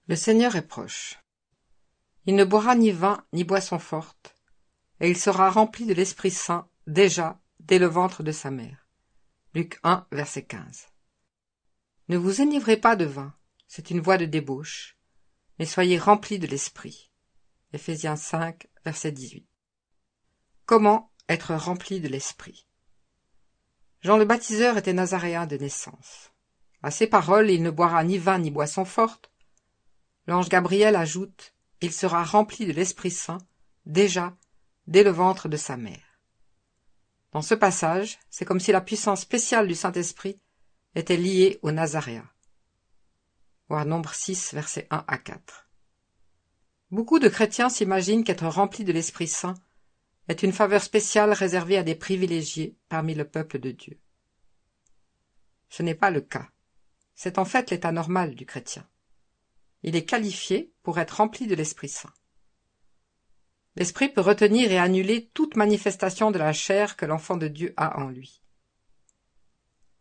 Le Seigneur est proche. Il ne boira ni vin ni boisson forte, et il sera rempli de l'Esprit Saint déjà dès le ventre de sa mère. Luc 1, verset 15. Ne vous enivrez pas de vin, c'est une voie de débauche, mais soyez remplis de l'Esprit. Éphésiens 5, verset 18. Comment être rempli de l'Esprit? Jean le baptiseur était nazaréen de naissance. À ces paroles, il ne boira ni vin ni boisson forte. L'ange Gabriel ajoute « Il sera rempli de l'Esprit Saint, déjà, dès le ventre de sa mère ». Dans ce passage, c'est comme si la puissance spéciale du Saint-Esprit était liée au Nazaréen. Voir Nombre 6, versets 1 à 4. Beaucoup de chrétiens s'imaginent qu'être rempli de l'Esprit Saint est une faveur spéciale réservée à des privilégiés parmi le peuple de Dieu. Ce n'est pas le cas. C'est en fait l'état normal du chrétien. Il est qualifié pour être rempli de l'Esprit Saint. L'Esprit peut retenir et annuler toute manifestation de la chair que l'enfant de Dieu a en lui.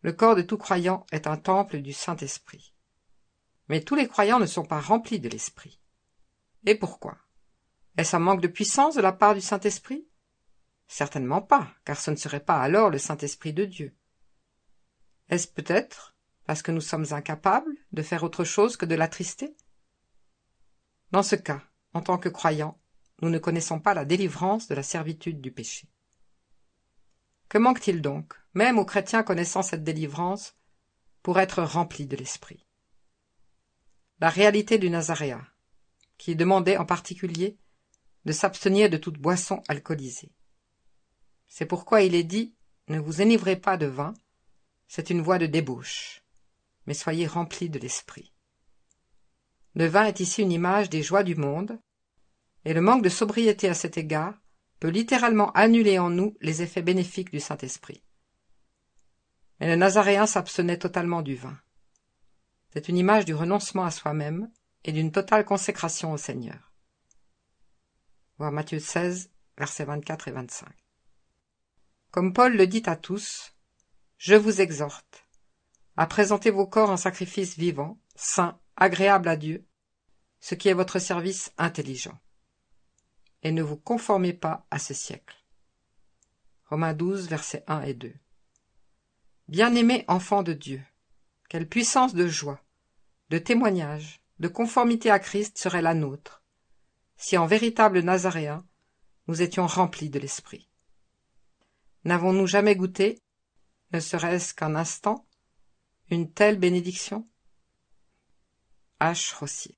Le corps de tout croyant est un temple du Saint-Esprit. Mais tous les croyants ne sont pas remplis de l'Esprit. Et pourquoi? Est-ce un manque de puissance de la part du Saint-Esprit? Certainement pas, car ce ne serait pas alors le Saint-Esprit de Dieu. Est-ce peut-être parce que nous sommes incapables de faire autre chose que de l'attrister? Dans ce cas, en tant que croyants, nous ne connaissons pas la délivrance de la servitude du péché. Que manque-t-il donc, même aux chrétiens connaissant cette délivrance, pour être remplis de l'Esprit? La réalité du Nazaréen, qui demandait en particulier de s'abstenir de toute boisson alcoolisée. C'est pourquoi il est dit « Ne vous enivrez pas de vin, c'est une voie de débauche, mais soyez remplis de l'Esprit ». Le vin est ici une image des joies du monde, et le manque de sobriété à cet égard peut littéralement annuler en nous les effets bénéfiques du Saint-Esprit. Mais le Nazaréen s'abstenait totalement du vin. C'est une image du renoncement à soi-même et d'une totale consécration au Seigneur. Voir Matthieu 16, versets 24 et 25. Comme Paul le dit à tous, « Je vous exhorte à présenter vos corps en sacrifice vivant, saint, agréable à Dieu, ce qui est votre service intelligent. Et ne vous conformez pas à ce siècle. » Romains 12, versets 1 et 2. Bien-aimés enfants de Dieu, quelle puissance de joie, de témoignage, de conformité à Christ serait la nôtre, si en véritable Nazaréen, nous étions remplis de l'Esprit. N'avons-nous jamais goûté, ne serait-ce qu'un instant, une telle bénédiction? H. Rossier.